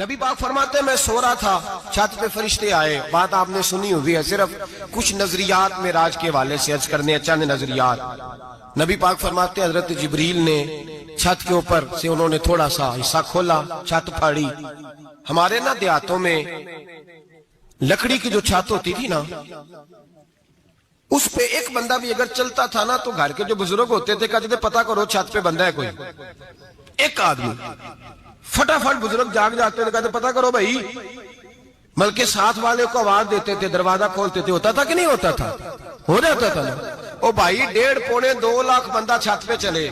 نبی پاک فرماتے ہیں میں سو رہا تھا، چھت پہ فرشتے آئے. بات آپ نے سنی ہوئی ہے، صرف کچھ نظریات معراج کے حوالے سے عرض کرنے ہیں، چند نظریات. نبی پاک فرماتے ہیں حضرت جبریل نے چھت کے اوپر سے انہوں نے تھوڑا سا حصہ کھولا، چھت پھاڑی. ہمارے نا دیہاتوں میں لکڑی کی جو چھت ہوتی تھی نا، اس پہ ایک بندہ بھی اگر چلتا تھا نا تو گھر کے جو بزرگ ہوتے تھے کہتے تھے پتہ کرو چھت پہ بندہ ہے کوئی. ایک آدمی فٹافٹ بزرگ جاگ جاتے تھے، کہتے پتہ کرو بھائی. بلکہ ساتھ والے کو آواز دیتے تھے، دروازہ کھولتے تھے. ہوتا تھا کہ نہیں ہوتا تھا؟ ہو جاتا تھا نا. او بھائی 1.5 پونے 2 لاکھ بندہ چھت پہ چلے.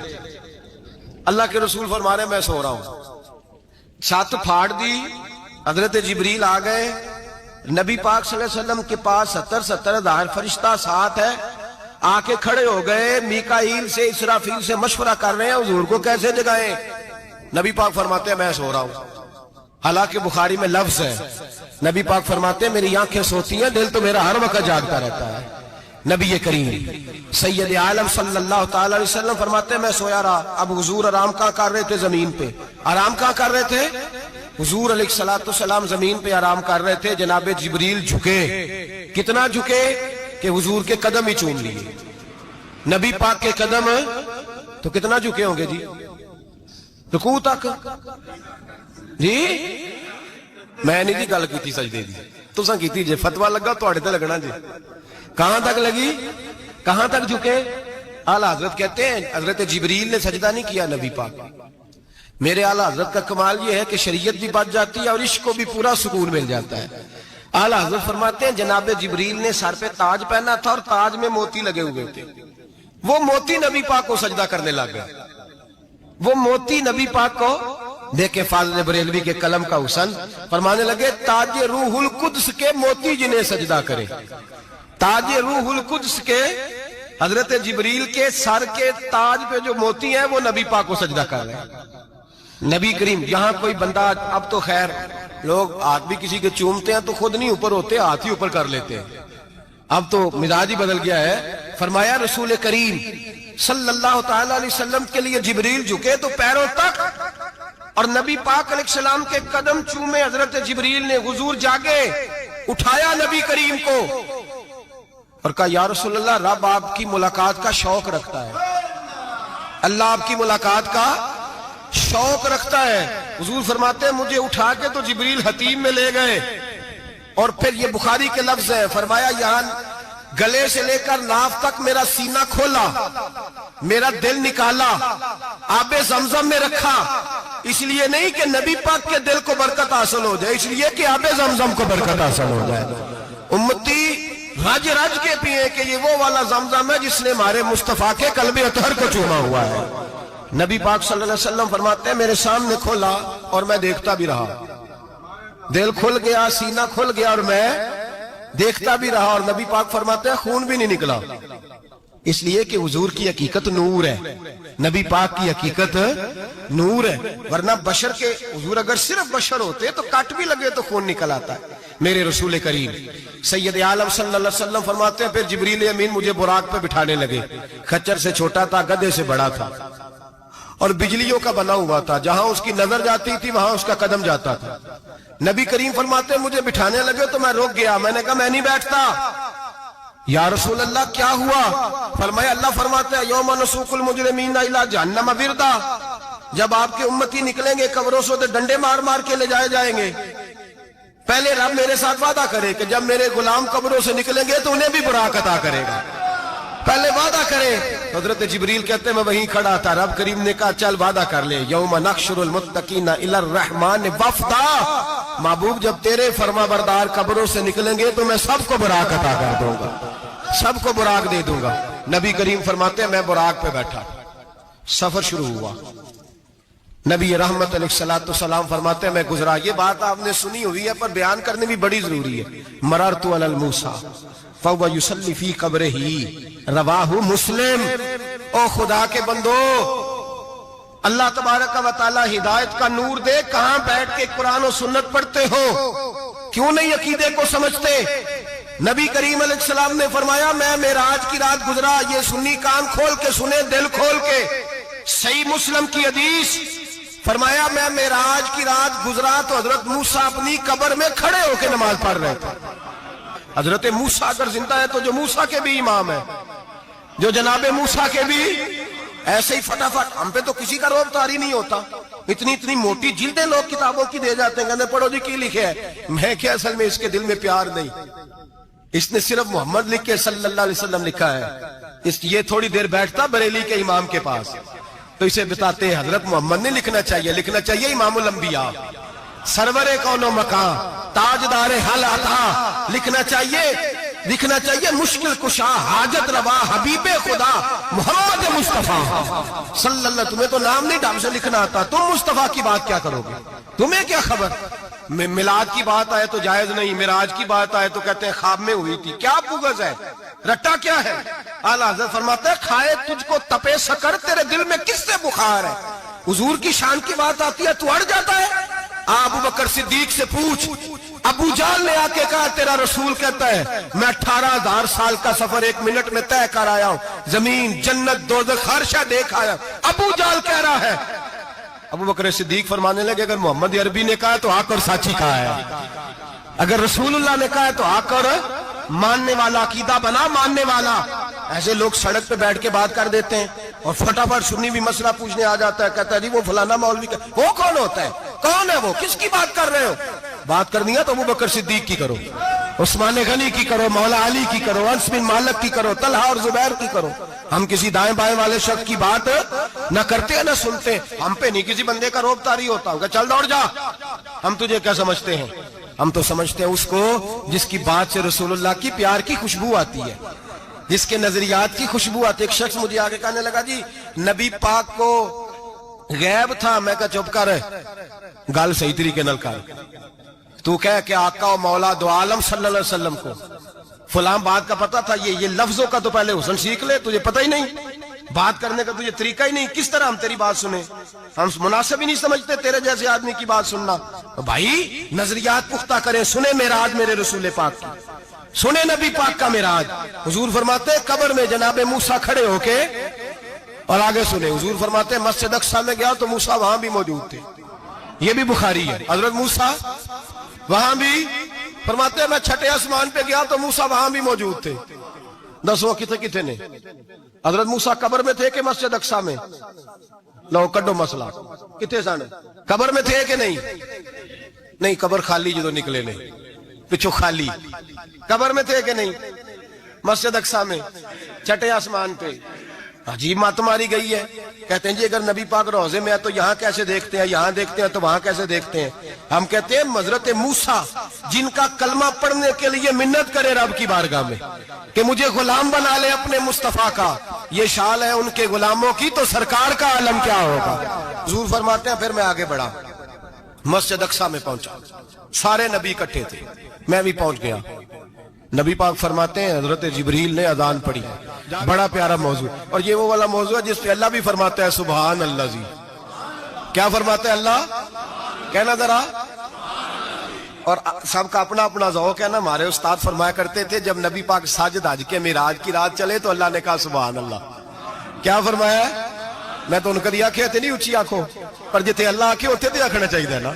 اللہ کے رسول فرما رہے ہیں میں سو رہا ہوں. چھت پھاڑ دی، حضرت جبریل آ گئے. نبی پاک صلی اللہ علیہ وسلم کے پاس 70 ہزار فرشتہ ساتھ ہے. آ کے کھڑے ہو گئے، میکائیل سے اسرافیل سے مشورہ کر رہے ہیں حضور کو کیسے جگائیں. نبی پاک فرماتے ہیں میں سو رہا ہوں. حالانکہ بخاری میں لفظ ہے، نبی پاک فرماتے ہیں میری آنکھیں سوتی ہیں، دل تو میرا ہر وقت جاگتا رہتا ہے. نبی کریم سید عالم صلی اللہ تعالی علیہ وسلم فرماتے ہیں میں سویا رہا. اب حضور آرام کہاں کر رہے تھے؟ زمین پہ. آرام کہاں کر رہے تھے؟ حضور علیہ السلام زمین پہ آرام کر رہے تھے. جناب جبریل جھکے. کتنا جھکے کہ حضور کے قدم ہی چوم لیے. نبی پاک کے قدم تو کتنا جھکے ہوں گے جی؟ رکوع تک. جی میں نہیں جی گل کی سجدے دی، تساں کیتی جی. فتویٰ لگا تواڈے تے لگنا جی. کہاں تک لگی؟ کہاں تک جھکے؟ اعلیٰ حضرت کہتے ہیں حضرت جبریل نے سجدہ نہیں کیا نبی پاک. میرے اعلیٰ حضرت کا کمال یہ ہے کہ شریعت بھی بچ جاتی ہے اور عشق کو بھی پورا سکون مل جاتا ہے. اعلیٰ حضرت فرماتے ہیں جناب جبریل نے سر پہ تاج پہنا تھا اور تاج میں موتی لگے ہوئے تھے. وہ موتی نبی پاک کو سجدہ کرنے لگ گئے. وہ موتی نبی پاک کو دیکھیں فاضل بریلوی کے قلم کا حسن فرمانے لگے تاج روح القدس کے موتی جنہیں سجدہ کرے. تاج روح القدس کے حضرت جبریل کے سر کے تاج پہ جو موتی ہیں وہ نبی پاک کو سجدہ کر رہے ہیں. نبی کریم یہاں کوئی بندہ، اب تو خیر لوگ ہاتھ بھی کسی کے چومتے ہیں تو خود نہیں اوپر ہوتے، ہاتھ ہی اوپر کر لیتے ہیں. اب تو مزاج ہی بدل گیا ہے. فرمایا رسول کریم صلی اللہ تعالی علیہ وسلم کے لیے جبریل جھکے تو پیروں تک، اور نبی پاک علیہ السلام کے قدم چومے. حضرت جبریل نے حضور جاگے، اٹھایا نبی کریم کو اور کہا یا رسول اللہ رب آپ کی ملاقات کا شوق رکھتا ہے. اللہ آپ کی ملاقات کا شوق رکھتا ہے. حضور فرماتے ہیں مجھے اٹھا کے تو جبریل حتیم میں لے گئے. اور پھر یہ بخاری کے لفظ ہے، فرمایا یہاں گلے سے لے کر ناف تک میرا سینہ کھولا، میرا دل نکالا، آب زمزم میں رکھا. اس لیے نہیں کہ نبی پاک کے دل کو برکت حاصل ہو جائے، اس لیے کہ آب زمزم کو برکت حاصل ہو جائے. امتی رج رج کے پیئے کہ یہ وہ والا زمزم ہے جس نے ہمارے مصطفیٰ کے قلب اطہر کو چوما ہوا ہے. نبی پاک صلی اللہ علیہ وسلم فرماتے ہیں میرے سامنے کھولا اور میں دیکھتا بھی رہا. دل کھل گیا، سینہ کھل گیا اور میں دیکھتا بھی رہا. اور نبی پاک فرماتے ہیں خون بھی نہیں نکلا، اس لیے کہ حضور کی حقیقت نور ہے. نبی پاک کی حقیقت نور ہے. ورنہ بشر کے حضور اگر صرف بشر ہوتے تو کٹ بھی لگے تو خون نکل آتا ہے. میرے رسول کریم سید عالم صلی اللہ علیہ وسلم فرماتے ہیں پھر جبریل امین مجھے براق پہ بٹھانے لگے. خچر سے چھوٹا تھا، گدھے سے بڑا تھا اور بجلیوں کا بنا ہوا تھا. جہاں اس کی نظر جاتی تھی وہاں اس کا قدم جاتا تھا. نبی کریم فرماتے ہیں مجھے بٹھانے لگے تو میں رک گیا. میں نے کہا میں نہیں بیٹھتا. یا رسول اللہ کیا ہوا؟ فرمایا اللہ فرماتے ہیں یوم نسوق المجرمین الی جہنم وردا. جب آپ کے امتی نکلیں گے قبروں سے ڈنڈے مار مار کے لے جائے جائیں گے. پہلے رب میرے ساتھ وعدہ کرے کہ جب میرے غلام قبروں سے نکلیں گے تو انہیں بھی براق عطا کرے گا. پہلے وعدہ کرے. حضرت جبریل کہتے ہیں میں وہیں کھڑا تھا. رب کریم نے کہا چل وعدہ کر لے. یوم نحشر المتقین الی الرحمن وفدا. محبوب جب تیرے فرما بردار قبروں سے نکلیں گے تو میں سب کو براق عطا کر دوں گا، سب کو براق دے دوں گا. نبی کریم فرماتے ہیں میں براق پہ بیٹھا. سفر شروع ہوا. نبی رحمت علیہ السلام فرماتے ہیں میں گزرا. یہ بات آپ نے سنی ہوئی ہے پر بیان کرنے بھی بڑی ضروری ہے. مررت علی الموسیٰ فَهُوَ يُصَلِّ فِي قَبْرِهِ رواہ مسلم. او خدا کے بندو، اللہ تبارک و تعالی ہدایت کا نور دے. کہاں بیٹھ کے قرآن و سنت پڑھتے ہو؟ کیوں نہیں عقیدے کو سمجھتے؟ نبی کریم علیہ السلام نے فرمایا میں معراج کی رات گزرا. یہ سنی کان کھول کے سنے، دل کھول کے. صحیح مسلم کی حدیث فرمایا میں معراج کی رات گزرا تو حضرت موسیٰ اپنی قبر میں کھڑے ہو کے نماز پڑھ رہے تھے. حضرت موسیٰ اگر زندہ ہے تو جو موسیٰ کے بھی امام ہے، جو جناب موسیٰ کے بھی ایسے ہی فٹافٹ. ہم پہ تو کسی کا روب طاری نہیں ہوتا. اتنی موٹی جلدیں لوگ کتابوں کی دے جاتے ہیں، کہتے ہیں پڑھو جی کی لکھے ہے. میں کیا اصل میں اس کے دل میں پیار نہیں. اس نے صرف محمد لکھ کے صلی اللہ علیہ وسلم لکھا ہے. یہ تھوڑی دیر بیٹھتا بریلی کے امام کے پاس تو اسے بتاتے ہیں حضرت محمد نے لکھنا چاہیے امام الانبیاء، سرور کون و مکان، تاجدار حل عطا. لکھنا چاہیے مشکل کشا، حاجت روا، حبیب خدا محمد مصطفیٰ صلی اللہ. تمہیں تو نام نہیں ڈھنگ سے لکھنا آتا، تم مصطفیٰ کی بات کیا کرو گے؟ تمہیں کیا خبر؟ میلاد کی بات آئے تو جائز نہیں، معراج کی بات آئے تو کہتے ہیں خواب میں ہوئی تھی. کیا بغض ہے، رٹا کیا ہے؟ اعلیٰ حضرت فرماتا ہے کھائے تجھ کو تپے سکر، تیرے دل میں کس سے بخار ہے؟ حضور کی شان کی بات آتی ہے تو اڑ جاتا ہے. ابو بکر صدیق سے پوچھ، ابو جہل نے آ کے کہا تیرا رسول کہتا ہے میں 18,000 سال کا سفر 1 منٹ میں طے کر آیا ہوں، زمین جنت دوزخ ہر شے دیکھ آیا. ابو جہل کہہ رہا ہے. ابو بکر صدیق فرمانے لگے اگر محمد عربی نے کہا تو آ کر سچی کہا ہے، اگر رسول اللہ نے کہا ہے تو آ کر ماننے والا، عقیدہ بنا ماننے والا. ایسے لوگ سڑک پہ بیٹھ کے بات کر دیتے ہیں اور فٹافٹ سنی بھی مسئلہ پوچھنے آ جاتا ہے، کہتا ہے جی وہ فلانا مولوی کا. وہ کون ہوتا ہے؟ کون ہے وہ؟ کس کی بات کر رہے ہو؟ بات کرنی ہے تو ابو بکر صدیق کی کرو، عثمان غنی کی کرو، مولا علی کی کرو، انس بن مالک کی کرو، طلحہ اور زبیر کی کرو. ہم کسی دائیں بائیں والے شخص کی بات نہ کرتے ہیں نہ سنتے. ہم پہ نہیں کسی بندے کا روب طاری ہوتا ہوگا چل دوڑ جا. ہم تجھے کیا سمجھتے ہیں؟ ہم تو سمجھتے ہیں اس کو جس کی بات سے رسول اللہ کی پیار کی خوشبو آتی ہے، جس کے نظریات کی خوشبو آتی ہے. ایک شخص مجھے آگے کہنے لگا جی نبی پاک کو غیب تھا. میں کہا چپ کر، گل صحیح طریقے نال کر. تو کہہ کہ آقا و مولا دو عالم صلی اللہ علیہ وسلم کو فلاں بات کا پتہ تھا. یہ لفظوں کا تو پہلے حسن سیکھ لے، تجھے پتہ ہی نہیں، بات کرنے کا تجھے طریقہ ہی نہیں. کس طرح ہم تیری بات سنیں؟ ہم مناسب ہی نہیں سمجھتے تیرے جیسے آدمی کی بات سننا. بھائی نظریات پختہ کریں. سنیں معراج میرے رسول پاک کی، سنیں نبی پاک کا معراج. حضور فرماتے قبر میں جناب موسیٰ کھڑے ہو کے، اور آگے سنیں حضور فرماتے مسجد اقصی میں گیا تو موسیٰ وہاں بھی موجود تھے. یہ بھی بخاری ہے. حضرت موسیٰ وہاں بھی فرماتے میں چھٹے آسمان پہ گیا تو موسیٰ وہاں بھی موجود تھے. دسو کتنے نے؟ حضرت موسیٰ قبر میں تھے کہ مسجد اقصی میں؟ لو کڈو مسئلہ. کتنے سن؟ قبر میں تھے کہ نہیں؟ نہیں، قبر خالی جدو نکلے نے پچھو خالی. قبر میں تھے کہ نہیں؟ مسجد اقصی میں چھٹے آسمان پہ. عجیب مات ماری گئی ہے. کہتے ہیں جی اگر نبی پاک روزے میں ہے تو یہاں کیسے دیکھتے ہیں، یہاں دیکھتے ہیں تو وہاں کیسے دیکھتے ہیں؟ ہم کہتے ہیں حضرت موسیٰ جن کا کلمہ پڑھنے کے لیے منت کرے رب کی بارگاہ میں کہ مجھے غلام بنا لے اپنے مصطفیٰ کا، یہ شال ہے ان کے غلاموں کی، تو سرکار کا عالم کیا ہوگا؟ حضور فرماتے ہیں پھر میں آگے بڑھا، مسجد اقصی میں پہنچا. سارے نبی اکٹھے تھے، میں بھی پہنچ گیا. نبی پاک فرماتے ہیں حضرت جبریل نے اذان پڑھی. بڑا پیارا موضوع، اور یہ وہ والا موضوع ہے جس پہ اللہ بھی فرماتا ہے سبحان اللہ. جی کیا فرماتا ہے اللہ؟ کہنا ذرا. اور سب کا اپنا اپنا ذوق ہے نا. ہمارے استاد فرمایا کرتے تھے جب نبی پاک ساجد حج کے معراج کی رات چلے تو اللہ نے کہا سبحان اللہ. کیا فرمایا ہے؟ میں تو ان کدی آنکھیں تھے نہیں اچھی آنکھوں پر جتنے اللہ آنکھیں ہوتے تھے آنکھنا چاہیے نا.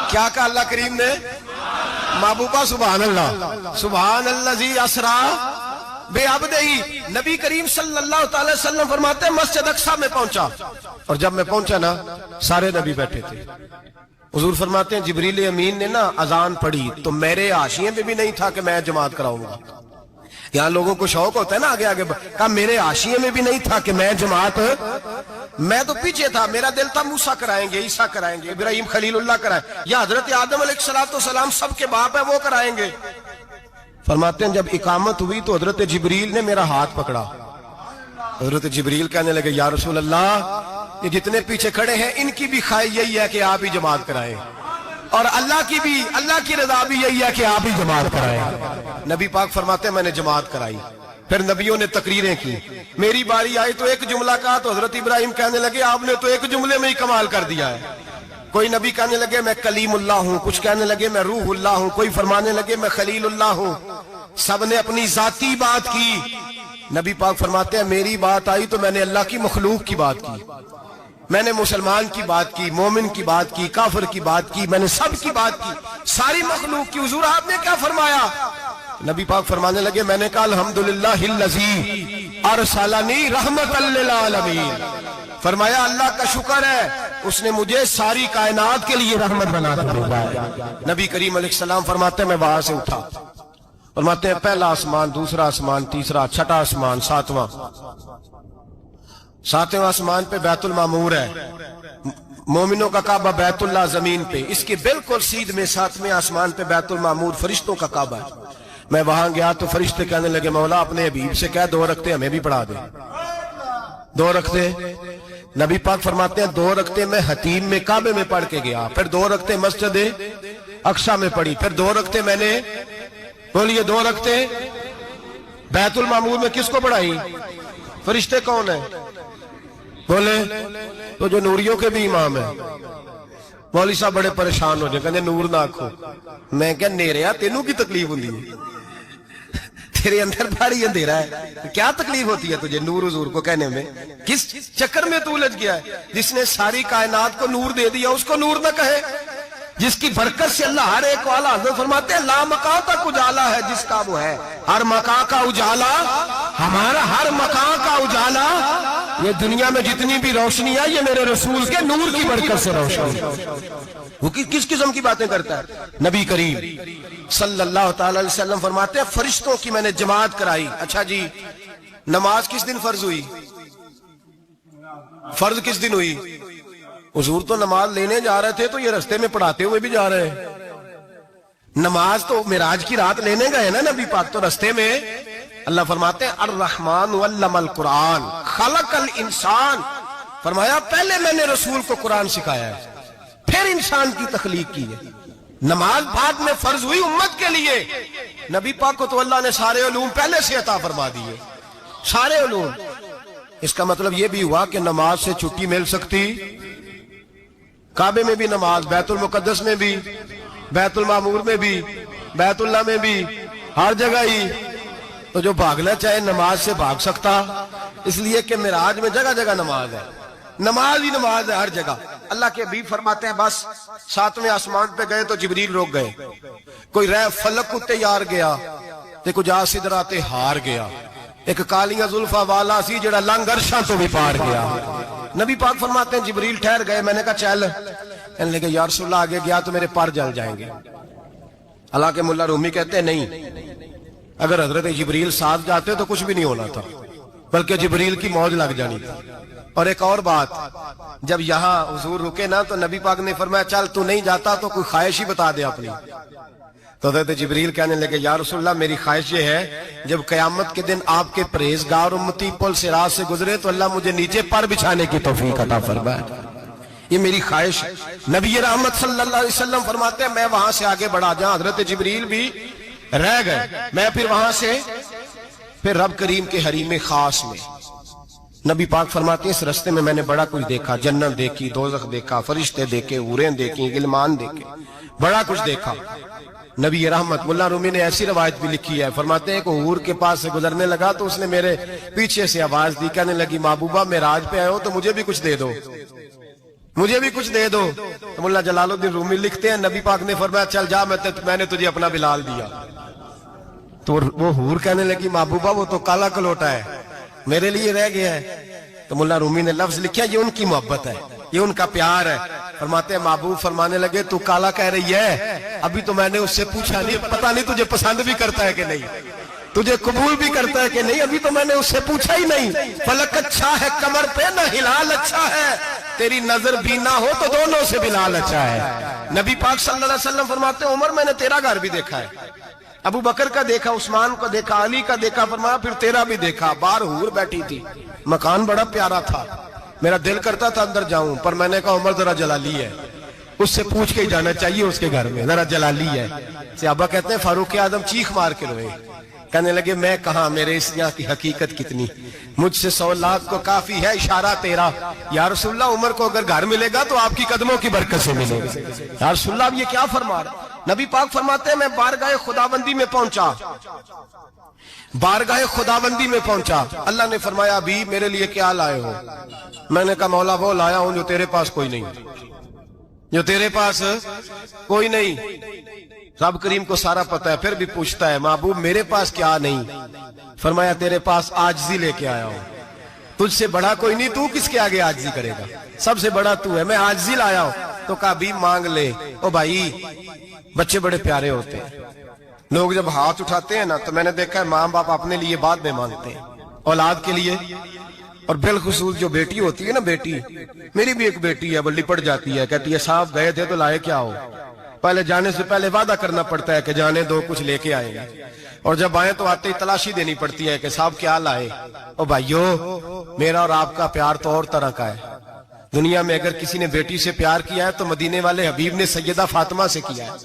کیا کہا اللہ کریم نے؟ محبوبہ سبحان اللہ. سبحان الذی اسرا بے عبدہی. نبی کریم صلی اللہ تعالی وسلم فرماتے ہیں مسجد اقصی میں پہنچا، اور جب میں پہنچا نا سارے نبی بیٹھے تھے. حضور فرماتے ہیں جبریل امین نے نا اذان پڑھی تو میرے حاشیے میں بھی نہیں تھا کہ میں جماعت کراؤں گا. یہاں لوگوں کو شوق ہوتا ہے نا آگے آگے. کہا میرے حاشیے میں بھی نہیں تھا کہ میں جماعت، میں تو پیچھے تھا. میرا دل تھا موسیٰ کرائیں گے، عیسیٰ کرائیں گے، ابراہیم خلیل اللہ کرائیں، یا حضرت آدم علیہ السلام سب کے باپ ہے وہ کرائیں گے. فرماتے ہیں جب اقامت ہوئی تو حضرت جبریل نے میرا ہاتھ پکڑا. حضرت جبریل کہنے لگے یا رسول اللہ یہ جتنے پیچھے کھڑے ہیں ان کی بھی خواہش یہی ہے کہ آپ ہی جماعت کرائیں، اور اللہ کی رضا بھی یہی ہے کہ آپ ہی جماعت کرائیں. نبی پاک فرماتے ہیں میں نے جماعت کرائی. پھر نبیوں نے تقریریں کی. میری باری آئی تو ایک جملہ کہا تو حضرت ابراہیم کہنے لگے آپ نے تو ایک جملے میں ہی کمال کر دیا ہے. کوئی نبی کہنے لگے میں کلیم اللہ ہوں، کچھ کہنے لگے میں روح اللہ ہوں، کوئی فرمانے لگے میں خلیل اللہ ہوں. سب نے اپنی ذاتی بات کی. نبی پاک فرماتے ہیں میری بات آئی تو میں نے اللہ کی مخلوق کی بات کی. میں نے مسلمان کی بات کی، مومن کی بات کی، کافر کی بات کی، میں نے سب کی بات کی، ساری مخلوق کی۔ حضور آپ نے کیا فرمایا؟ نبی پاک فرمانے لگے میں نے کہا الحمدللہ الذی ارسلنی رحمۃ للعالمین، فرمایا اللہ کا شکر ہے اس نے مجھے ساری کائنات کے لیے رحمت بنا کر بھیجا ہے۔ نبی کریم علیہ السلام فرماتے ہیں میں وہاں سے اٹھا، فرماتے ہیں پہلا آسمان، دوسرا آسمان، تیسرا، چھٹا آسمان، ساتواں آسمان پہ بیت المعمور ہے، مومنوں کا کعبہ بیت اللہ زمین پہ، اس کے بالکل سیدھ میں ساتویں آسمان پہ بیت المعمور فرشتوں کا کعبہ ہے۔ میں وہاں گیا تو فرشتے کہنے لگے مولا اپنے حبیب سے کہہ 2 رکعتیں ہمیں بھی پڑھا دے۔ 2 رکعتیں نبی پاک فرماتے ہیں 2 رکعتیں میں حتیم میں کعبے میں پڑھ کے گیا، پھر 2 رکعتیں مسجد اقصی میں پڑھی، پھر 2 رکعتیں میں نے بولیے 2 رکعتیں بیت المعمور میں کس کو پڑھائی؟ فرشتے کون ہیں بولے؟ تو جو نوریوں کے بھی امام ہیں۔ مولوی صاحب بڑے پریشان ہو جائے، کہنے نور نہ آکھو۔ میں کہ نیریا تینوں کی تکلیف ہوندی ہے، تیرے اندر بھاری اندھیرا ہے، کیا تکلیف ہوتی ہے تجھے نور حضور کو کہنے میں؟ کس چکر میں تو الجھ گیا ہے؟ جس نے ساری کائنات کو نور دے دیا اس کو نور نہ کہے؟ جس کی برکت سے اللہ ہر ایک والا، حضرت فرماتے ہیں لا مکان تک اجالا ہے جس کا وہ ہے، ہر مکان کا اجالا ہمارا، ہر مکان کا اجالا، یہ دنیا میں جتنی بھی روشنی ہے یہ میرے رسول کے نور کی برکت سے روشن ہے۔ وہ کس قسم کی باتیں کرتا ہے؟ نبی کریم صلی اللہ تعالی علیہ وسلم فرماتے ہیں فرشتوں کی میں نے جماعت کرائی۔ اچھا جی نماز کس دن فرض ہوئی؟ فرض کس دن ہوئی؟ حضور تو نماز لینے جا رہے تھے تو یہ رستے میں پڑھاتے ہوئے بھی جا رہے ہیں۔ نماز تو معراج کی رات لینے گئے نا نبی پاک، تو رستے میں اللہ فرماتے ہیں الرحمن علم القرآن خلق الانسان، فرمایا پہلے میں نے رسول کو قرآن سکھایا ہے پھر انسان کی تخلیق کی ہے۔ نماز بعد میں فرض ہوئی امت کے لیے، نبی پاک کو تو اللہ نے سارے علوم پہلے سے عطا فرما دیے، سارے علوم۔ اس کا مطلب یہ بھی ہوا کہ نماز سے چھٹی مل سکتی، کعبے میں بھی نماز، بیت المقدس میں بھی، بیت المعمور میں بھی، بیت اللہ میں بھی، ہر جگہ ہی۔ تو جو بھاگنا چاہے نماز سے بھاگ سکتا، اس لیے کہ معراج میں جگہ جگہ نماز ہے، نماز ہی نماز ہے ہر جگہ۔ اللہ کے حبیب فرماتے ہیں بس 7ویں آسمان پہ گئے تو جبریل روک گئے، کوئی رہ فلک کو تیار گیا تے کچھ سدرا تے ہار گیا، ایک کالیاں زلفا والا سی جڑا لنگ عرشاں تو بھی پار گیا۔ نبی پاک فرماتے ہیں جبریل ٹھہر گئے، میں نے کہا چل، کہنے لگے یا رسول اللہ آگے گیا تو میرے پر جل جائیں گے۔ حالانکہ ملا رومی کہتے ہیں نہیں، اگر حضرت جبریل ساتھ جاتے تو کچھ بھی نہیں ہونا تھا، بلکہ جبریل کی موج لگ جانی تھی۔ اور ایک اور بات، جب یہاں حضور رکے نا تو نبی پاک نے فرمایا چل تو نہیں جاتا تو کوئی خواہش ہی بتا دے اپنی۔ تو حضرت جبریل کہنے لگے یا رسول اللہ میری خواہش یہ ہے جب قیامت کے دن آپ کے پرہیزگار امتی پل صراط سے گزرے تو اللہ مجھے نیچے پر بچھانے کی توفیق عطا فرمائے، یہ میری خواہش ہے۔ نبی رحمت صلی اللہ علیہ وسلم فرماتے ہیں میں وہاں سے آگے بڑھا جہاں حضرت جبریل بھی رہ گئے، میں پھر وہاں سے پھر رب کریم کے حریم خاص میں۔ نبی پاک فرماتے ہیں اس رستے میں نے بڑا کچھ دیکھا، جنت دیکھی، دوزخ دیکھا، فرشتے دیکھے، حوریں دیکھی، غلمان دیکھے، بڑا کچھ دیکھا۔ نبی رحمت ملا رومی نے ایسی روایت بھی لکھی ہے، فرماتے ہیں کہ حور کے پاس سے گزرنے لگا تو اس نے میرے پیچھے سے آواز دی، کہنے لگی محبوبہ معراج پہ آئے ہو تو مجھے بھی کچھ دے دو، مجھے بھی کچھ دے دو۔ تو ملا جلال الدین رومی لکھتے ہیں نبی پاک نے فرمایا چل جا میں نے تجھے اپنا بلال دیا۔ تو وہ حور کہنے لگی محبوبہ وہ تو کالا کلوٹا ہے، میرے لیے رہ گیا ہے۔ تو ملا رومی نے لفظ لکھا یہ ان کی محبت ہے، یہ ان کا پیار ہے۔ فرماتے ہیں محبوب فرمانے لگے تو کالا کہہ رہی ہے، ابھی تو میں نے اس سے پوچھا نہیں، پتہ نہیں تجھے پسند بھی کرتا ہے کہ نہیں، تجھے قبول بھی کرتا ہے کہ نہیں، ابھی تو میں نے اس سے پوچھا ہی نہیں۔ فلک اچھا ہے کمر پہ نہ ہلال اچھا ہے، تیری نظر بھی نہ ہو تو دونوں سے بلال اچھا ہے۔ نبی پاک صلی اللہ علیہ وسلم فرماتے ہیں عمر میں نے تیرا گھر بھی دیکھا ہے، ابو بکر کا دیکھا، عثمان کا دیکھا، علی کا دیکھا، فرمایا پھر تیرا بھی دیکھا۔ باہر حور بیٹھی تھی، مکان بڑا پیارا تھا، میرا دل کرتا تھا اندر جاؤں، پر میں نے کہا عمر ذرا جلالی ہے، اس سے پوچھ کے ہی جانا چاہیے اس کے گھر میں، ذرا جلالی ہے۔ صحابہ کہتے ہیں فاروق اعظم چیخ مار کے روئے، کہنے لگے میں کہاں، میرے اس یہاں کی حقیقت کتنی، مجھ سے 100 لاکھ کو کافی ہے اشارہ تیرا۔ یا رسول اللہ عمر کو اگر گھر ملے گا تو آپ کی قدموں کی برکت سے ملے گا۔ یا رسول اللہ اب یہ کیا فرما رہا؟ نبی پاک فرماتے ہیں میں بارگاہ خداوندی میں پہنچا، بارگاہ خداوندی میں پہنچا، اللہ نے فرمایا ابھی میرے لیے کیا لائے ہو؟ میں نے کہا مولا وہ لایا ہوں جو تیرے پاس کوئی نہیں، جو تیرے پاس کوئی نہیں۔ رب کریم کو سارا پتہ ہے، پھر بھی پوچھتا ہے محبوب میرے پاس کیا نہیں؟ فرمایا تیرے پاس عاجزی لے کے آیا ہوں، تجھ سے بڑا کوئی نہیں، تو کس کے آگے عاجزی کرے گا؟ سب سے بڑا تو ہے، میں عاجزی لایا ہوں۔ تو کہا بھی مانگ لے۔ او بھائی بچے بڑے پیارے ہوتے ہیں، لوگ جب ہاتھ اٹھاتے ہیں نا تو میں نے دیکھا ہے ماں باپ اپنے لیے بعد میں مانگتے ہیں، اولاد کے لیے، اور بالخصوص جو بیٹی ہوتی ہے نا، بیٹی میری بھی ایک بیٹی ہے، وہ لپٹ جاتی ہے، کہتی ہے صاحب گئے تھے تو لائے کیا ہو؟ پہلے جانے سے پہلے وعدہ کرنا پڑتا ہے کہ جانے دو کچھ لے کے آئیں گے، اور جب آئیں تو آتے ہی تلاشی دینی پڑتی ہے کہ صاحب کیا لائے؟ او بھائیو میرا اور آپ کا پیار تو اور طرح کا ہے۔ دنیا میں اگر کسی نے بیٹی سے پیار کیا ہے تو مدینے والے حبیب نے سیدہ فاطمہ سے کیا ہے،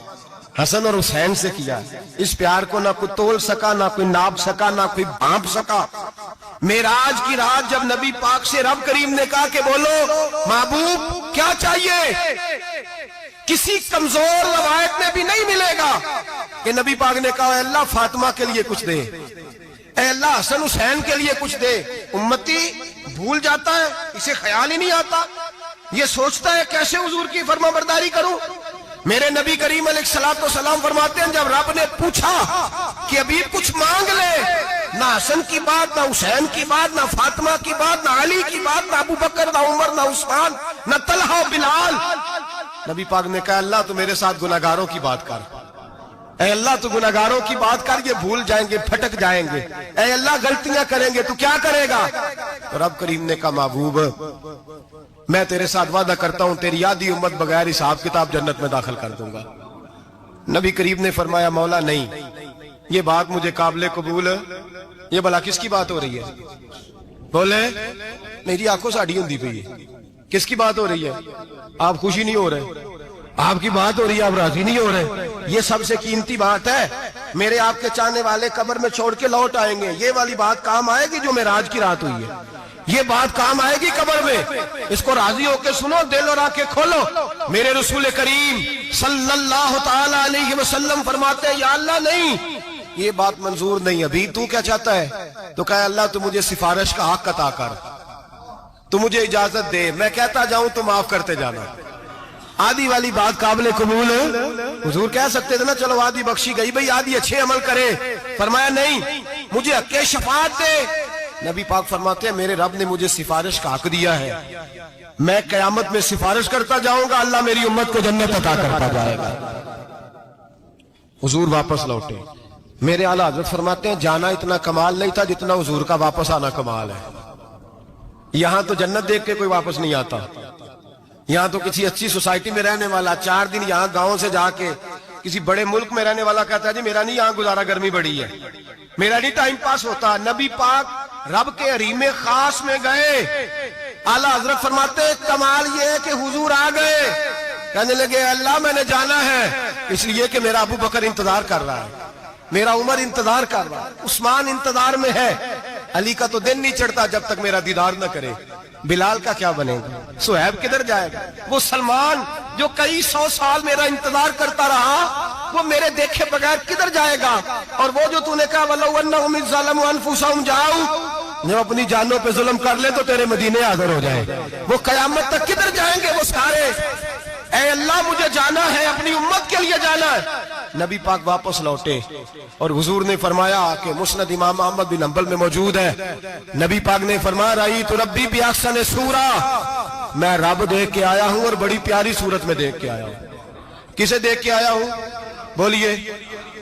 حسن اور حسین سے کیا ہے۔ اس پیار کو نہ کوئی تول سکا، نہ کوئی ناپ سکا، نہ کوئی بھانپ سکا۔ معراج کی رات جب نبی پاک سے رب کریم نے کہا کہ بولو محبوب کیا چاہیے، کسی کمزور روایت میں بھی نہیں ملے گا کہ نبی پاک نے کہا اے اللہ فاطمہ کے لیے کچھ دے، اے اللہ حسن حسین کے لیے کچھ دے۔ امتی بھول جاتا ہے، اسے خیال ہی نہیں آتا، یہ سوچتا ہے کیسے حضور کی فرما برداری کروں۔ میرے نبی کریم علیہ الصلوۃ والسلام فرماتے ہیں جب رب نے پوچھا کہ ابھی کچھ مانگ لے، نہ حسن کی بات، نہ حسین کی بات، نہ فاطمہ کی بات، نہ علی کی بات، نہ ابو بکر، نہ عمر، نہ عثمان، نہ طلحہ بلال، نبی پاک نے کہا اللہ تو میرے ساتھ گناہگاروں کی بات کر، اے اللہ تو گناہگاروں کی بات کر، یہ بھول جائیں گے، پھٹک جائیں گے، اے اللہ غلطیاں کریں گے تو کیا کرے گا؟ تو رب کریم نے کہا محبوب میں تیرے ساتھ وعدہ کرتا ہوں تیری آدھی امت بغیر حساب کتاب جنت میں داخل کر دوں گا۔ نبی کریم نے فرمایا مولا نہیں، یہ بات مجھے قابل قبول ہے، یہ بھلا کس کی بات ہو رہی ہے؟ بولے میری آنکھوں سے اڑی ہوندی پئی ہے، کس کی بات ہو رہی ہے؟ آپ خوشی نہیں ہو رہے، آپ کی بات ہو رہی ہے، آپ راضی نہیں ہو رہے، یہ سب سے قیمتی بات ہے۔ میرے آپ کے چاہنے والے قبر میں چھوڑ کے لوٹ آئیں گے، یہ والی بات کام آئے گی جو معراج کی رات ہوئی ہے، یہ بات کام آئے گی قبر میں، اس کو راضی ہو کے سنو، دل اور آنکھیں کھولو۔ میرے رسول کریم صلی اللہ تعالی علیہ وسلم فرماتے ہیں یا اللہ نہیں، یہ بات منظور نہیں، ابھی تو کیا چاہتا ہے؟ تو کہا اللہ تو مجھے سفارش کا حق عطا کر، تو مجھے اجازت دے، میں کہتا جاؤں تو معاف کرتے جانا۔ آدھی والی بات قابل قبول ہے، حضور کہہ سکتے تھے نا چلو آدھی بخشی گئی بھئی آدھی اچھے عمل کرے، فرمایا نہیں مجھے حق شفاعت دے۔ نبی پاک فرماتے ہیں میرے رب نے مجھے سفارش کا حق دیا ہے، میں قیامت میں سفارش کرتا جاؤں گا، اللہ میری امت کو جنت عطا کرتا جائے گا۔ حضور واپس لوٹے، میرے اعلیٰ حضرت فرماتے ہیں جانا اتنا کمال نہیں تھا جتنا حضور کا واپس آنا کمال ہے۔ یہاں تو جنت دیکھ کے کوئی واپس نہیں آتا، یہاں تو کسی اچھی سوسائٹی میں رہنے والا 4 دن یہاں گاؤں سے جا کے کسی بڑے ملک میں رہنے والا کہتا ہے جی میرا نہیں یہاں گزارا، گرمی بڑی ہے، میرا نہیں ٹائم پاس ہوتا۔ نبی پاک رب کے حریم خاص میں گئے، اعلیٰ حضرت فرماتے ہیں کمال یہ ہے کہ حضور آ گئے، کہنے لگے اللہ میں نے جانا ہے، اس لیے کہ میرا ابو بکر انتظار کر رہا ہے، میرا عمر انتظار کر رہا ہے، عثمان انتظار میں ہے، علی کا تو دن نہیں چڑھتا جب تک میرا دیدار نہ کرے، بلال کا کیا بنے گا، صہیب کدھر جائے گا، وہ سلمان جو کئی 100 سال میرا انتظار کرتا رہا وہ میرے دیکھے بغیر کدھر جائے گا، اور وہ جو تو نے کہا وَلَوْ أَنَّهُمْ إِذْ ظَلَمُوا أَنفُسَهُمْ جَاءُوا، جو اپنی جانوں پہ ظلم کر لے تو تیرے مدینے حاضر ہو جائے، وہ قیامت تک کدھر جائیں گے وہ سارے؟ اے اللہ مجھے جانا ہے، اپنی امت کے لیے جانا ہے۔ نبی پاک واپس لوٹے اور حضور نے فرمایا کہ مسند امام احمد بن حنبل میں موجود ہے، نبی پاک نے فرمایا رأیت ربی بأحسن صورہ، میں رب دیکھ کے آیا ہوں اور بڑی پیاری صورت میں دیکھ کے آیا ہوں۔ کسے دیکھ کے آیا ہوں؟ بولیے،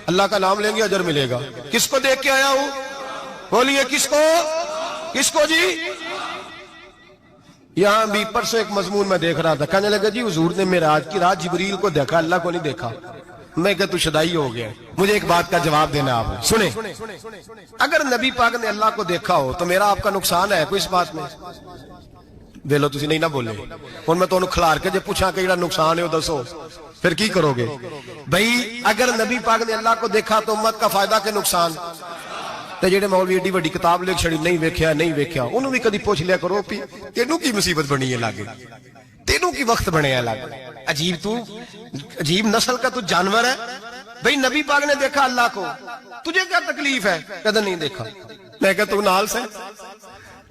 اللہ کا نام لیں گے اجر ملے گا۔ کس کو دیکھ کے آیا ہوں؟ بولیے کس کو؟ کس کو جی؟ یہاں بھی پرسوں ایک مضمون میں دیکھ رہا تھا، کہنے لگا جی حضور نے معراج کی رات جبریل کو دیکھا، اللہ کو نہیں دیکھا۔ میں کہ تو شدائی ہو گیا، مجھے ایک بات کا جواب دینا آپ سنیں، اگر نبی پاک نے اللہ کو دیکھا ہو تو میرا آپ کا نقصان ہے کوئی اس بات میں؟ ویلو تسی نہیں نہ بولے، اور میں تو انہوں کھلار کے جب پوچھا کہ یہ نقصان ہے وہ دسو، پھر کی کرو گے؟ بھئی اگر نبی پاک نے اللہ کو دیکھا تو امت کا فائدہ کہ نقصان؟ تے جڑے مولوی ایڈی وڈی کتاب لکھ چھڑی نہیں ویکھیا نہیں ویکھیا، انہوں بھی کدی پوچھ لیا کرو پی تینوں کی مصیبت بنی ہے لاگے، تینوں کی وقت بنے الگ. عجیب نسل کا تو جانور ہے بھئی. نبی پاک نے دیکھا اللہ کو, تجھے کیا تکلیف ہے؟ کہتا نہیں دیکھا. میں کہتا تو نال سے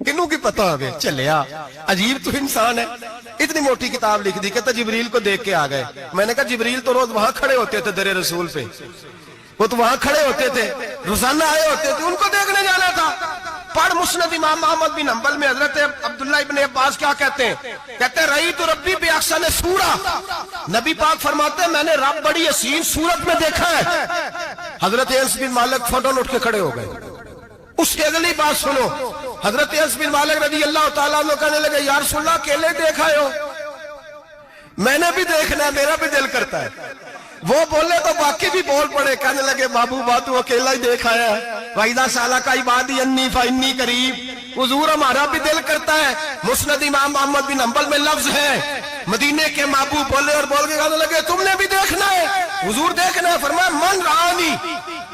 کنوں کی پتہ آگے چلیا. عجیب تو انسان ہے. اتنی موٹی کتاب لکھ دی. کہتا جبریل کو دیکھ کے آ گئے. میں نے کہا جبریل تو روز وہاں کھڑے ہوتے تھے در رسول پہ, وہ تو وہاں کھڑے ہوتے تھے, روزانہ آئے ہوتے تھے, ان کو دیکھنے جانا تھا. پڑھ مسند امام احمد بن حنبل میں حضرت عبداللہ ابن عباس کیا کہتے ہیں؟ کہتے ہیں رأیت ربی بأحسن سورہ. نبی پاک فرماتے ہیں میں نے رب بڑی حسین صورت میں دیکھا ہے. حضرت انس بن مالک فوراً اٹھ کے کھڑے ہو گئے. اس سے اگلی بات سنو. حضرت انس بن مالک رضی اللہ تعالیٰ عنہ کہنے لگے یا رسول اللہ اکیلے دیکھا ہو؟ میں نے بھی دیکھنا ہے, میرا بھی دل کرتا ہے. وہ بولے تو باقی بھی بول پڑے. کہنے لگے محبوبہ تو اکیلا ہی دیکھا ہے. وَإِذَا سَأَلَكَ عِبَادِي عَنِّي فَإِنِّي قَرِيبٌ. حضور ہمارا بھی دل کرتا ہے. مسند امام احمد بن حنبل میں لفظ ہے مدینے کے محبوب بولے اور بول کے کہنے لگے تم نے بھی دیکھنا ہے؟ حضور دیکھنا ہے. فرمایا من رآنی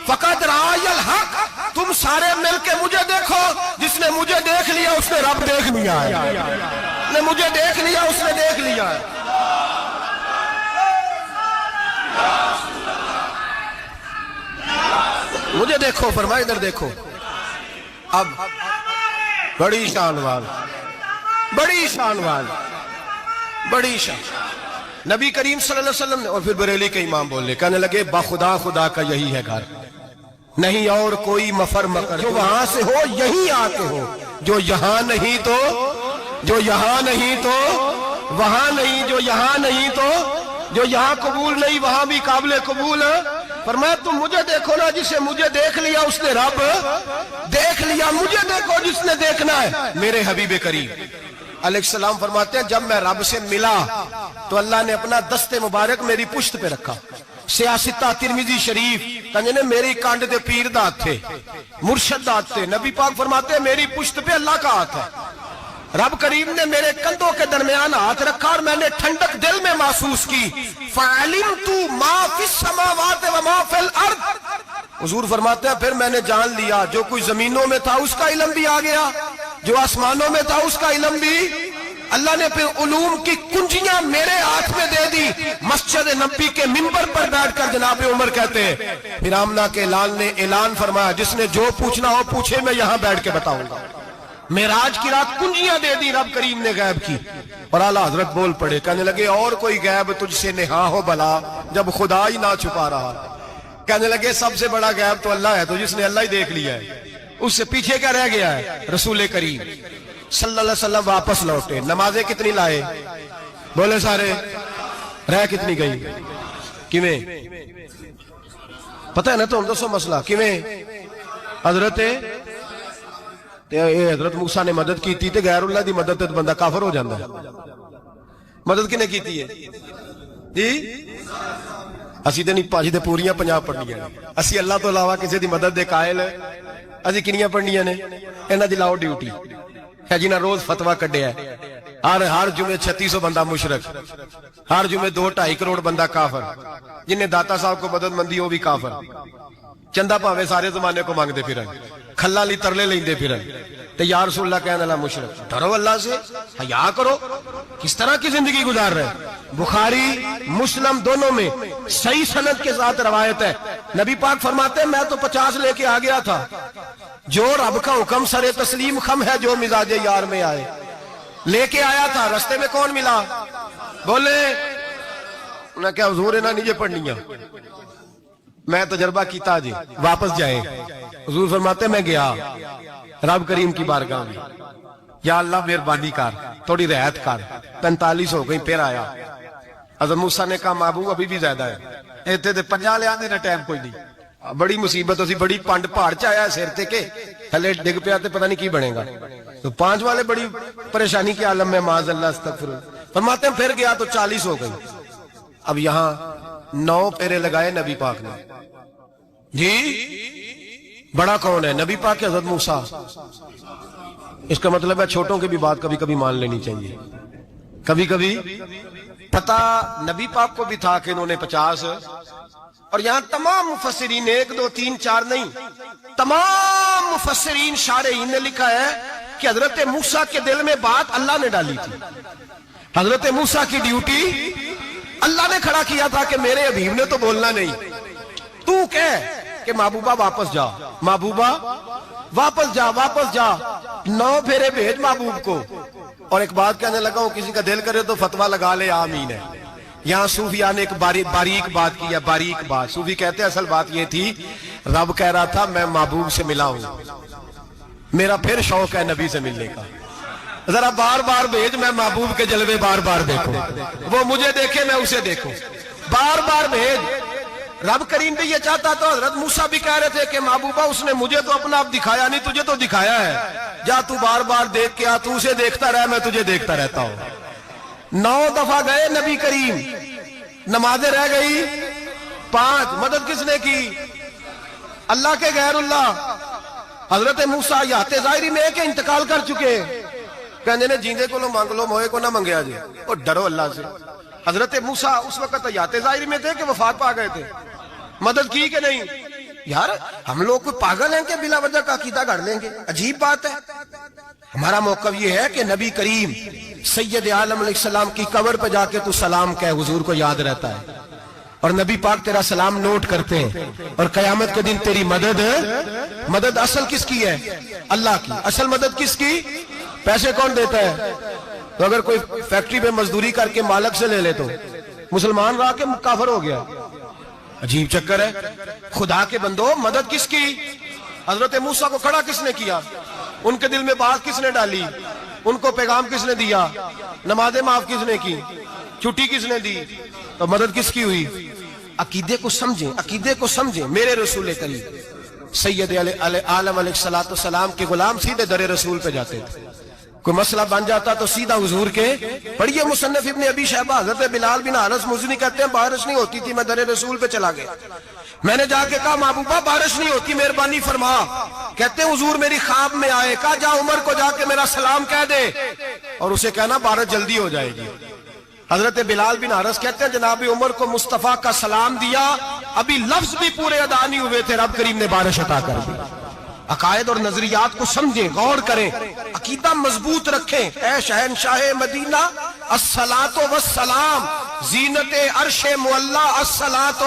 فقد رآی الحق. تم سارے مل کے مجھے دیکھو. جس نے مجھے دیکھ لیا اس نے رب دیکھ لیا ہے. جس نے مجھے دیکھ لیا اس نے دیکھ لیا ہے. مجھے دیکھو. فرمایا ادھر دیکھو. اب بڑی شان وال, بڑی شان وال, بڑی شان. نبی کریم صلی اللہ علیہ وسلم نے اور پھر بریلی کے امام بولے کہنے لگے بخدا خدا کا یہی ہے گھر, نہیں اور کوئی مفر مکر. جو وہاں سے ہو یہی آتے ہو, جو یہاں نہیں تو, جو یہاں نہیں تو وہاں نہیں, جو یہاں نہیں تو جو یہاں قبول نہیں وہاں بھی قابل قبول. فرمایا تم مجھے دیکھو نا, جسے مجھے دیکھ لیا اس نے رب دیکھ لیا. مجھے دیکھو جس نے دیکھنا ہے. میرے حبیب کریم علیہ السلام فرماتے ہیں جب میں رب سے ملا تو اللہ نے اپنا دست مبارک میری پشت پہ رکھا. سیاستہ ترمذی شریف کہنے نے میری کانڈ دے پیر دات تھے, مرشد دات تھے. نبی پاک فرماتے ہیں میری پشت پہ اللہ کا ہاتھ ہے. رب کریم نے میرے کندھوں کے درمیان ہاتھ رکھا اور میں نے ٹھنڈک دل میں محسوس کی. فَعَلِمْتُ مَا فِي السَّمَاوَاتِ وَمَا فِي الْأَرْضِ. حضور فرماتے ہیں پھر میں نے جان لیا جو کوئی زمینوں میں تھا اس کا علم بھی آ گیا, جو آسمانوں میں تھا اس کا علم بھی. اللہ نے پھر علوم کی کنجیاں میرے ہاتھ میں دے دی. مسجد نبی کے منبر پر بیٹھ کر جناب عمر کہتے ہیں پھر آمنہ کے لال نے اعلان فرمایا جس نے جو پوچھنا ہو پوچھے, میں یہاں بیٹھ کے بتاؤں گا. معراج کی رات کنجیاں دے دی رب کریم نے غیب کی. اور اعلیٰ حضرت بول پڑے کہنے لگے اور کوئی غیب تجھ سے نہا ہو بلا جب خدا ہی نہ چھپا رہا. کہنے لگے سب سے بڑا غیب تو اللہ ہے, تو جس نے اللہ ہی دیکھ لیا ہے. اس سے پیچھے کیا رہ گیا ہے؟ رسول کریم صلی اللہ علیہ وسلم واپس لوٹے. نمازیں کتنی لائے؟ بولے سارے. رہ کتنی گئی؟ کیویں پتہ ہے نا تو ہم دوسو مسئلہ کیویں حضرت موسیٰ نے مدد کی تھی تے غیر اللہ دی مدد تے بندہ کافر ہو جاندہ ہے. مدد کنے کی تھی ہے جی؟ اسی تے نہیں پاجی تے پوریاں 50 پڑھنیاں نے. اسی اللہ تو علاوہ کسی دی مدد دے قائل اسی کنیاں پڑھنیاں نے. انہاں دی لاؤ ڈیوٹی ہے جنہاں روز فتویٰ کڈیا ہے. ہر جمعے 3600 بندہ مشرک, ہر جمعے 2-2.5 کروڑ بندہ کافر. جنہیں داتا صاحب کو مدد مندی ہو بھی کافر. چندہ پاوے سارے زمانے کو مانگتے پھرن, کھلا لی ترلے لیندے پھرن. تے یا رسول اللہ کہنے اللہ مشرک. ڈرو اللہ سے, حیا کرو. کس طرح کی زندگی گزار رہے ہیں؟ بخاری مسلم دونوں میں صحیح سند کے ساتھ روایت ہے. نبی پاک فرماتے ہیں میں تو 50 لے کے آ گیا تھا. جو رب کا حکم سر تسلیم خم ہے جو مزاج یار میں آئے. لے کے آیا تھا, رستے میں کون ملا؟ بولے انہیں کیا حضور انہاں نیجے پڑھنیاں, میں تجربہ کیتا جی واپس جائیں. حضور فرماتے میں گیا رب کریم کی بارگاہ میں, یا اللہ مہربانی کر تھوڑی رعایت کر. 45 ہو گئی پھر آیا. حضرت موسیٰ نے کہا محبوب ابھی بھی زیادہ ہے. ایتھے تے 50 لے آنے نہ ٹائم کوئی نہیں. بڑی مصیبت اسی بڑی پانڈ پہاڑ چایا ہے سیر تے کے تھلے ڈگ پیا تے پتہ نہیں کی بنے گا. تو 5 والے بڑی پریشانی کے عالم میں معاذ اللہ استغفر. فرماتے ہیں پھر گیا تو 40 ہو گئی. اب یہاں 9 پھیرے لگائے نبی پاک نے جی. بڑا کون ہے؟ نبی پاک حضرت موسیٰ. اس کا مطلب ہے چھوٹوں کی بھی بات کبھی کبھی مان لینی چاہیے. کبھی کبھی پتہ نبی پاک کو بھی تھا کہ انہوں نے 50. اور یہاں تمام مفسرین 1 2 3 4 نہیں, تمام مفسرین شارحین نے لکھا ہے کہ حضرت موسیٰ کے دل میں بات اللہ نے ڈالی تھی. حضرت موسیٰ کی ڈیوٹی اللہ نے کھڑا کیا تھا کہ میرے حبیب نے تو بولنا نہیں، تو کہہ کہ محبوبہ واپس جا، محبوبہ واپس جا، واپس جا، 9 پھیرے بھیج محبوب کو۔ اور ایک بات کہنے لگا ہوں، کسی کا دل کرے تو فتویٰ لگا لے، آمین ہے۔ یہاں صوفیاء نے ایک باریک بات کی ہے، باریک بات۔ صوفی کہتے ہیں اصل بات یہ تھی، رب کہہ رہا تھا میں محبوب سے ملا ہوں، میرا پھر شوق ہے نبی سے ملنے کا، ذرا بار بار بھیج، میں محبوب کے جلوے بار بار دیکھوں، وہ مجھے دیکھے میں اسے دیکھوں، بار بار بھیج۔ رب کریم بھی یہ چاہتا تو حضرت موسیٰ بھی کہہ رہے تھے کہ محبوبہ اس نے مجھے تو اپنا آپ دکھایا نہیں، تجھے تو دکھایا ہے، جا تو بار بار دیکھ کے آ، تو اسے دیکھتا رہ، میں تجھے دیکھتا رہتا ہوں۔ 9 دفعہ گئے نبی کریم، نمازیں رہ گئی 5، مدد کس نے کی؟ اللہ کے غیر اللہ۔ حضرت موسیٰ یات ظاہری میں کہ انتقال کر چکے، کہنے نے جیندے کو لو مانگ لو، موئے کو نہ منگیا جی، اور ڈرو اللہ سے۔ حضرت موسیٰ اس وقت یات ظاہری میں تھے کہ وفات پا گئے تھے، مدد کی کہ نہیں؟ یار ہم لوگ کوئی پاگل ہیں کہ بلا وجہ کا عقیدہ گھڑ لیں گے؟ عجیب بات ہے۔ ہمارا موقف یہ ہے کہ نبی کریم سید عالم علیہ السلام کی قبر پہ جا کے تو سلام کہے، حضور کو یاد رہتا ہے، اور نبی پاک تیرا سلام نوٹ کرتے ہیں، اور قیامت کے دن تیری مدد اصل کس کی ہے؟ اللہ کی۔ اصل مدد کس کی؟ پیسے کون دیتا ہے؟ تو اگر کوئی فیکٹری پہ مزدوری کر کے مالک سے لے لے تو مسلمان رہا کے کافر ہو گیا، عجیب چکر ہے۔ خدا کے بندو، مدد کس کی؟ حضرت موسیٰ کو کھڑا کس نے کیا؟ ان کے دل میں بات کس نے ڈالی؟ ان کو پیغام کس نے دیا؟ نمازیں معاف کس نے کی؟ چھٹی کس نے دی؟ تو مدد کس کی ہوئی؟ عقیدے کو سمجھیں، عقیدے کو سمجھیں۔ میرے رسول کریم سید عالم علیہ السلام کے غلام سیدھے در رسول پہ جاتے تھے، کوئی مسئلہ بن جاتا تو سیدھا حضور کے۔ پڑھیے مصنف ابن ابی شیبہ، حضرت بلال بن حارث مزنی کہتے ہیں بارش نہیں ہوتی تھی، میں در رسول پہ چلا گیا، میں نے جا کے کہا محبوبہ بارش نہیں ہوتی، مہربانی فرما۔ کہتے ہیں حضور میری خواب میں آئے، کہا جا عمر کو جا کے میرا سلام کہہ دے، اور اسے کہنا بارش جلدی ہو جائے گی۔ حضرت بلال بن حارث کہتے ہیں جناب عمر کو مصطفیٰ کا سلام دیا، ابھی لفظ بھی پورے ادا نہیں ہوئے تھے، رب کریم نے بارش عطا کر دی۔ عقائد اور نظریات کو سمجھیں، غور کریں، عقیدہ مضبوط رکھیں۔ اے شہنشاہ مدینہ الصلاۃ والسلام، زینت عرش معلی الصلاۃ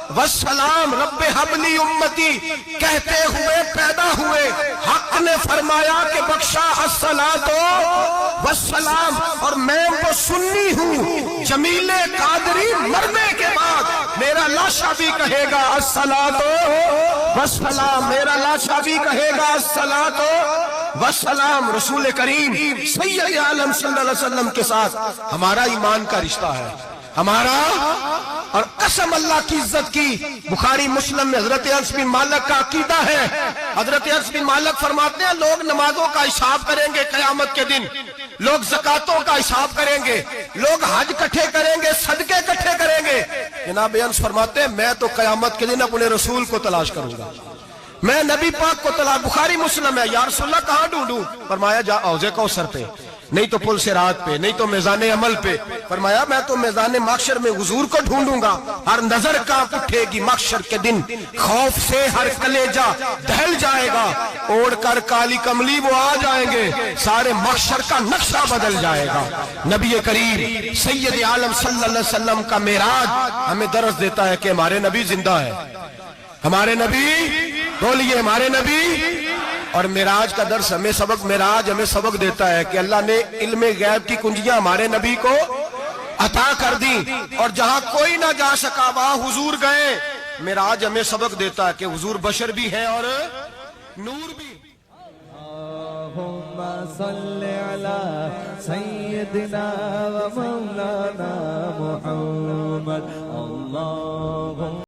والسلام، رب حبلی امتی کہتے ہوئے پیدا ہوئے، حق نے فرمایا کہ بخشا الصلاۃ والسلام، اور میں وہ سنی ہوں جمیل قادری مرنے کے بعد میرا لاشا بھی کہے گا الصلاۃ والسلام، میرا لاشا بھی کہے گا الصلاۃ والسلام۔ رسول کریم سید عالم صلی اللہ علیہ وسلم کے ساتھ ہمارا ایمان کا رشتہ ہے، ہمارا، اور قسم اللہ کی عزت کی، بخاری مسلم میں حضرت انس بن مالک کا عقیدہ ہے۔ حضرت انس بن مالک فرماتے ہیں لوگ نمازوں کا حساب کریں گے قیامت کے دن، لوگ زکاتوں کا حساب کریں گے، لوگ حج کٹھے کریں گے، صدقے کٹھے کریں گے۔ جناب انس فرماتے ہیں میں تو قیامت کے دن اپنے رسول کو تلاش کروں گا، میں نبی پاک کو تلاش۔ بخاری مسلم ہے، یا رسول اللہ کہاں ڈھونڈوں؟ فرمایا جا حوض کوثر پہ، نہیں تو پل صراط پہ، نہیں تو میزان عمل پہ۔ فرمایا میں تو میزان محشر میں حضور کو ڈھونڈوں گا، ہر نظر کانپ اٹھے گی محشر کے دن، خوف سے ہر کلیجہ دہل جائے گا، اوڑھ کر کالی کملی وہ آ جائیں گے، سارے محشر کا نقشہ بدل جائے گا۔ نبی کریم سید عالم صلی اللہ علیہ وسلم کا معراج ہمیں درس دیتا ہے کہ ہمارے نبی زندہ ہے، ہمارے نبی، بولیے ہمارے نبی۔ اور معراج کا درس ہمیں معراج ہمیں سبق دیتا ہے کہ اللہ نے علم غیب کی کنجیاں ہمارے نبی کو عطا کر دی، اور جہاں کوئی نہ جا سکا وہاں حضور گئے۔ معراج ہمیں سبق دیتا ہے کہ حضور بشر بھی ہیں اور نور بھی۔ اللہم صلی علی سیدنا و مولانا محمد، اللہم